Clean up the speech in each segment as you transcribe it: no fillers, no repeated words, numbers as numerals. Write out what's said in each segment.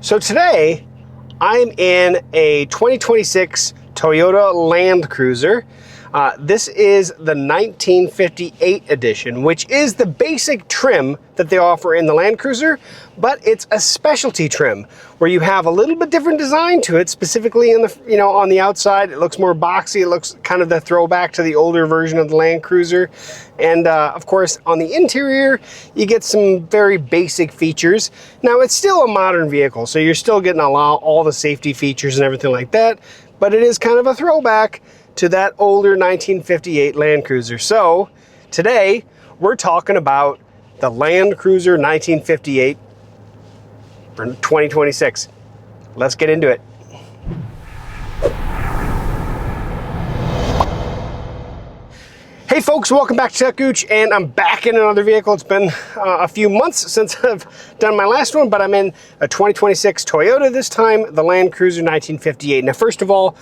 So today, I'm in a 2026 Toyota Land Cruiser. This is the 1958 edition, which is the basic trim that they offer in the Land Cruiser, but it's a specialty trim where you have a little bit different design to it, specifically in the, on the outside. It looks more boxy. It looks kind of the throwback to the older version of the Land Cruiser. And of course, on the interior, you get some very basic features. Now, it's still a modern vehicle, so you're still getting all the safety features and everything like that, but it is kind of a throwback to that older 1958 Land Cruiser. So today we're talking about the Land Cruiser 1958 for 2026. Let's get into it. Hey folks, welcome back to techgooch, and I'm back in another vehicle. It's been a few months since I've done my last one, but I'm in a 2026 Toyota this time, the Land Cruiser 1958. Now, first of all,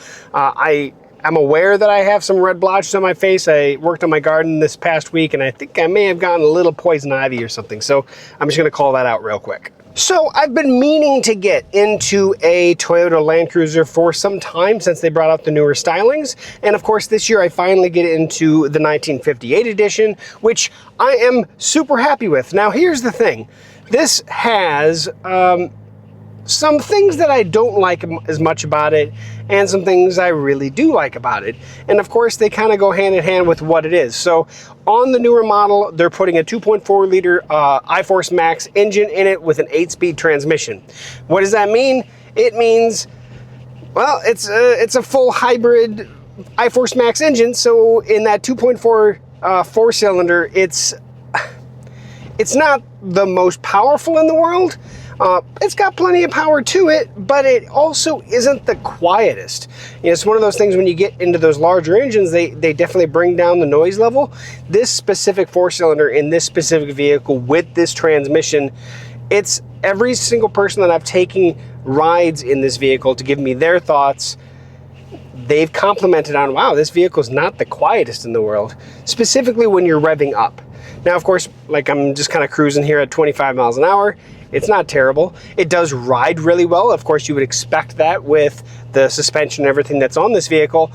I'm aware that I have some red blotches on my face. I worked on my garden this past week, and I think I may have gotten a little poison ivy or something. So I'm just gonna call that out real quick. So I've been meaning to get into a Toyota Land Cruiser for some time since they brought out the newer stylings. And of course, this year I finally get into the 1958 edition, which I am super happy with. Now, here's the thing. This has some things that I don't like as much about it, and some things I really do like about it. And of course, they kind of go hand in hand with what it is. So on the newer model, they're putting a 2.4 liter iForce Max engine in it with an 8-speed transmission. What does that mean? It means, well, it's a full hybrid iForce Max engine. So in that 2.4 four-cylinder, it's not the most powerful in the world. It's got plenty of power to it, but it also isn't the quietest. It's one of those things when you get into those larger engines, they definitely bring down the noise level. This specific four-cylinder in this specific vehicle with this transmission, it's every single person that I've taken rides in this vehicle to give me their thoughts, they've complimented on, wow, this vehicle is not the quietest in the world, specifically when you're revving up. Now, of course, like I'm just kind of cruising here at 25 miles an hour. It's not terrible. It does ride really well. Of course, you would expect that with the suspension and everything that's on this vehicle.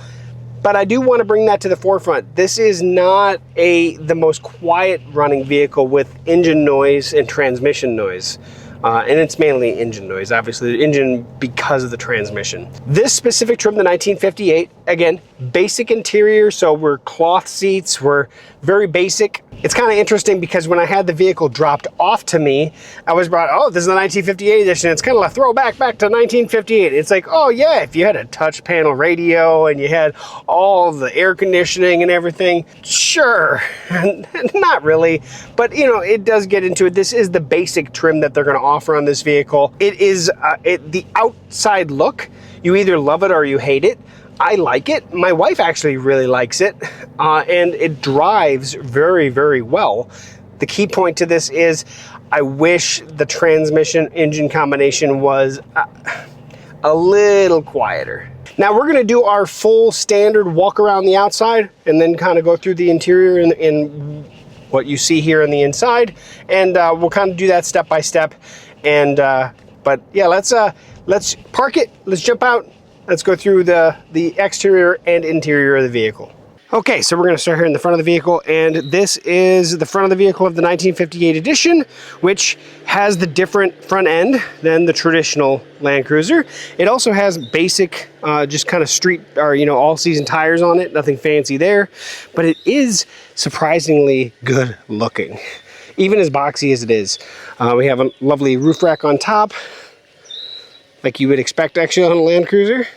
But I do want to bring that to the forefront. This is not the most quiet running vehicle with engine noise and transmission noise. And it's mainly engine noise, obviously, the engine because of the transmission. This specific trim, the 1958, again, basic interior, so we're cloth seats, we're very basic. It's kind of interesting because when I had the vehicle dropped off to me, I was brought, oh, this is the 1958 edition. It's kind of a throwback back to 1958. It's like, oh yeah, if you had a touch panel radio and you had all the air conditioning and everything, sure, not really, but it does get into it. This is the basic trim that they're going to offer on this vehicle. It is the outside look. You either love it or you hate it. I like it. My wife actually really likes it, and it drives very, very well. The key point to this is I wish the transmission engine combination was a little quieter. Now we're gonna do our full standard walk around the outside and then kind of go through the interior and what you see here on the inside, and we'll kind of do that step by step. And but yeah, let's park it, let's jump out. Let's go through the exterior and interior of the vehicle. Okay, so we're gonna start here in the front of the vehicle, and this is the front of the vehicle of the 1958 edition, which has the different front end than the traditional Land Cruiser. It also has basic, just kind of street, or all-season tires on it, nothing fancy there, but it is surprisingly good looking, even as boxy as it is. We have a lovely roof rack on top, like you would expect actually on a Land Cruiser.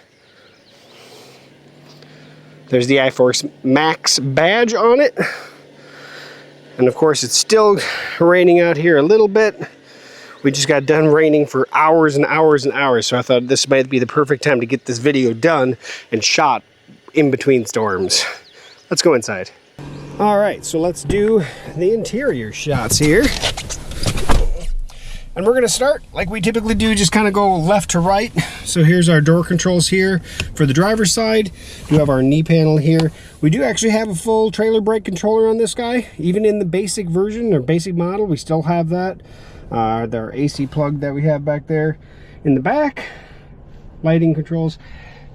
There's the iForce Max badge on it. And of course, it's still raining out here a little bit. We just got done raining for hours and hours and hours, so I thought this might be the perfect time to get this video done and shot in between storms. Let's go inside. All right, so let's do the interior shots here. And we're gonna start like we typically do, just kind of go left to right. So here's our door controls here for the driver's side. We have our knee panel here. We do actually have a full trailer brake controller on this guy. Even in the basic version or basic model, we still have that. Our AC plug that we have back there. In the back, lighting controls,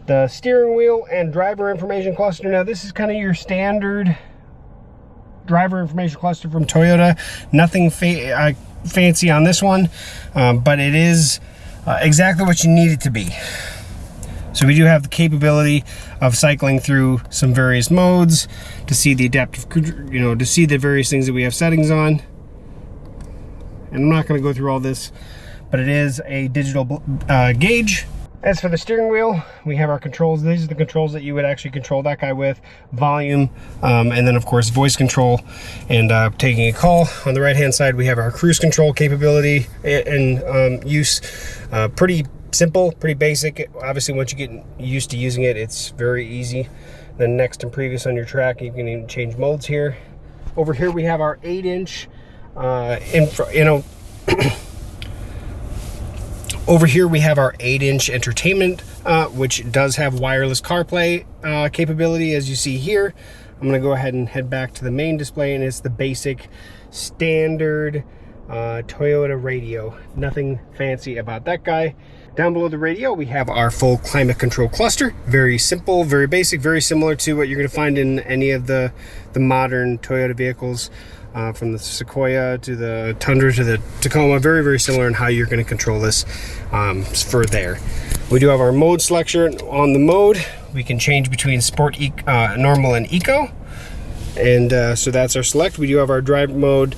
the steering wheel and driver information cluster. Now this is kind of your standard driver information cluster from Toyota. Nothing fancy on this one, but it is exactly what you need it to be. So we do have the capability of cycling through some various modes to see the adaptive, to see the various things that we have settings on. And I'm not going to go through all this, but it is a digital gauge. As for the steering wheel, we have our controls. These are the controls that you would actually control that guy with. Volume, and then of course voice control and taking a call. On the right hand side, we have our cruise control capability and use. Pretty simple, pretty basic. Obviously, once you get used to using it, it's very easy. Then next and previous on your track, you can even change modes here. Over here we have our 8-inch over here we have our 8-inch entertainment, which does have wireless CarPlay capability, as you see here. I'm gonna go ahead and head back to the main display, and it's the basic standard Toyota radio. Nothing fancy about that guy. Down below the radio, we have our full climate control cluster. Very simple, very basic, very similar to what you're gonna find in any of the modern Toyota vehicles. From the Sequoia to the Tundra to the Tacoma, very, very similar in how you're going to control this for there. We do have our mode selection. On the mode, we can change between sport, normal, and eco. And so that's our select. We do have our drive mode.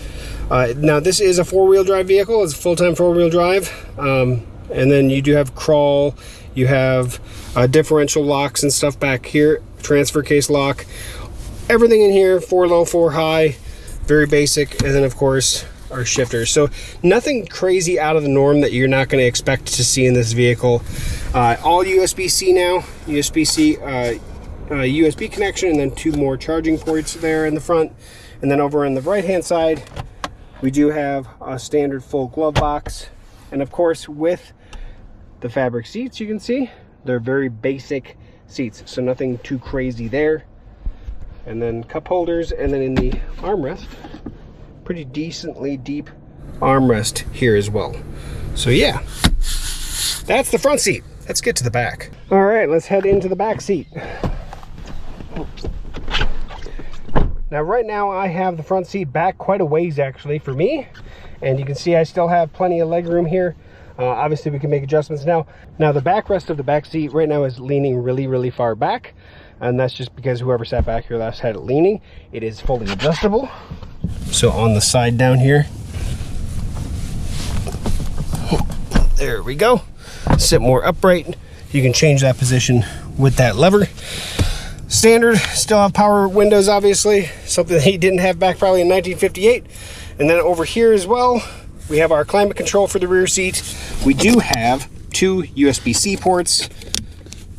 Now this is a 4-wheel drive vehicle. It's a full-time 4-wheel drive. And then you do have crawl. You have differential locks and stuff back here. Transfer case lock. Everything in here, 4 low, 4 high. Very basic. And then of course our shifters. So nothing crazy out of the norm that you're not going to expect to see in this vehicle. All USB-C now. USB-C USB connection, and then 2 more charging ports there in the front. And then over on the right hand side, we do have a standard full glove box. And of course, with the fabric seats, you can see they're very basic seats, so nothing too crazy there. And then cup holders, and then in the armrest, pretty decently deep armrest here as well. So yeah, that's the front seat. Let's get to the back. All right, let's head into the back seat. Now right now I have the front seat back quite a ways actually for me, and you can see I still have plenty of leg room here. Obviously we can make adjustments now. Now the backrest of the back seat right now is leaning really, really far back, and that's just because whoever sat back here last had it leaning. It is fully adjustable. So on the side down here, there we go. Sit more upright. You can change that position with that lever. Standard, still have power windows, obviously, something that he didn't have back probably in 1958. And then over here as well, we have our climate control for the rear seat. We do have 2 USB-C ports.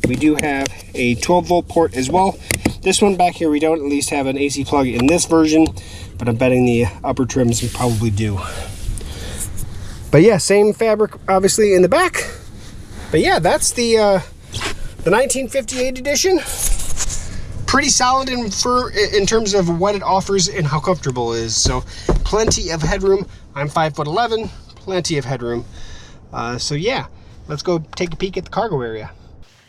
We do have a 12-volt port as well. This one back here, we don't at least have an AC plug in this version, but I'm betting the upper trims probably do. But yeah, same fabric obviously in the back. But yeah, that's the 1958 edition. Pretty solid in terms of what it offers and how comfortable it is. So plenty of headroom. I'm 5'11", plenty of headroom. So yeah, let's go take a peek at the cargo area.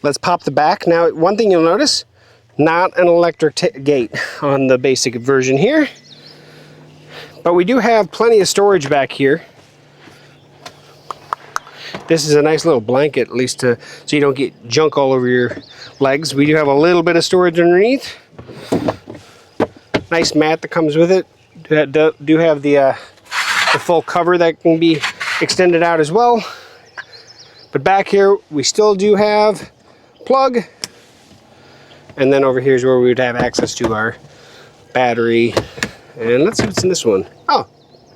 Let's pop the back. Now, one thing you'll notice, not an electric gate on the basic version here, but we do have plenty of storage back here. This is a nice little blanket, at least so you don't get junk all over your legs. We do have a little bit of storage underneath. Nice mat that comes with it. Do have the full cover that can be extended out as well. But back here, we still do have plug. And then over here is where we would have access to our battery. And let's see what's in this one. Oh,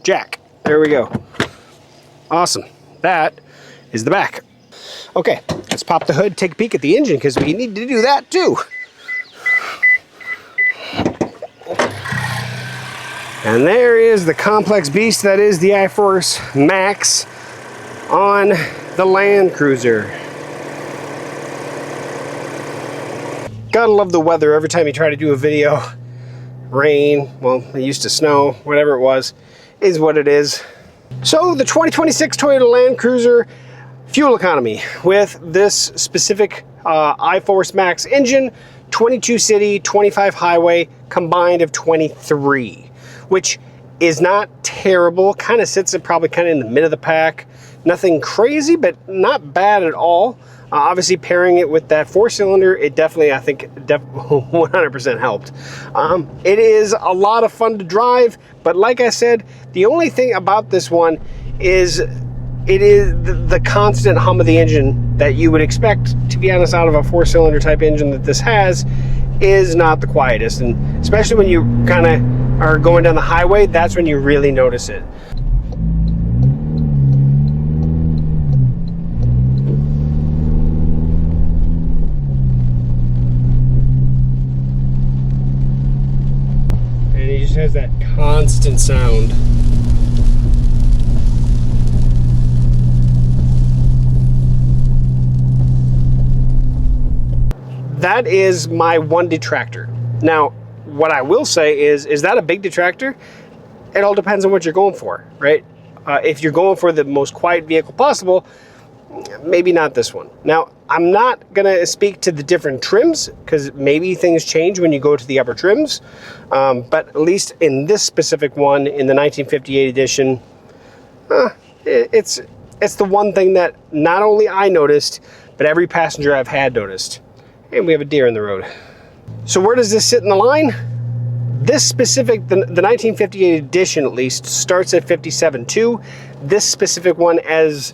jack. There we go. Awesome. That is the back. Okay, let's pop the hood, take a peek at the engine, because we need to do that too. And there is the complex beast that is the I-Force Max on the Land Cruiser. Gotta love the weather every time you try to do a video. Rain, well, it used to snow, whatever it was, is what it is. So the 2026 Toyota Land Cruiser Fuel economy with this specific iForce Max engine, 22 city, 25 highway, combined of 23, which is not terrible. Kind of sits at probably kind of in the mid of the pack. Nothing crazy, but not bad at all. Obviously, pairing it with that 4-cylinder, it definitely, I think, 100% helped. It is a lot of fun to drive, but like I said, the only thing about this one is it is the constant hum of the engine that you would expect, to be honest, out of a 4-cylinder type engine that this has, is not the quietest. And especially when you kind of are going down the highway, that's when you really notice it. And it just has that constant sound. That is my one detractor. Now, what I will say is that a big detractor? It all depends on what you're going for, right? If you're going for the most quiet vehicle possible, maybe not this one. Now, I'm not gonna speak to the different trims, because maybe things change when you go to the upper trims, but at least in this specific one, in the 1958 edition, it's the one thing that not only I noticed, but every passenger I've had noticed. And we have a deer in the road. So where does this sit in the line? This specific, the 1958 edition at least, starts at 57.2. This specific one, as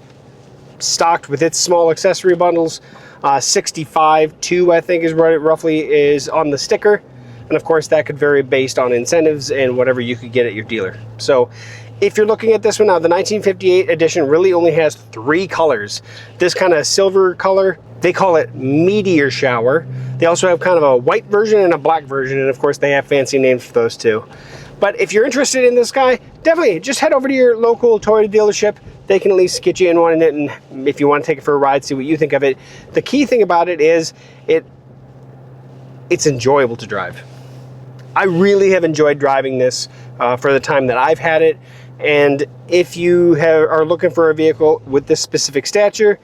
stocked with its small accessory bundles, 65.2 I think is what it roughly is on the sticker. And of course that could vary based on incentives and whatever you could get at your dealer. So if you're looking at this one now, the 1958 edition really only has 3 colors. This kind of silver color, they call it Meteor Shower. They also have kind of a white version and a black version, and of course they have fancy names for those too. But if you're interested in this guy, definitely just head over to your local Toyota dealership. They can at least get you in one in it, and if you want to take it for a ride, see what you think of it. The key thing about it is it's enjoyable to drive. I really have enjoyed driving this for the time that I've had it. And if you are looking for a vehicle with this specific stature,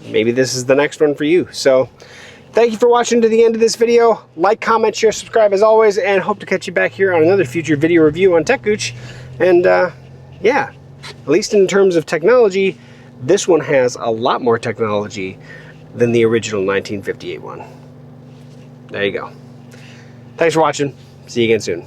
maybe this is the next one for you. So thank you for watching to the end of this video. Like, comment, share, subscribe as always, and hope to catch you back here on another future video review on techgooch. And yeah, at least in terms of technology, this one has a lot more technology than the original 1958 one. There you go. Thanks for watching. See you again soon.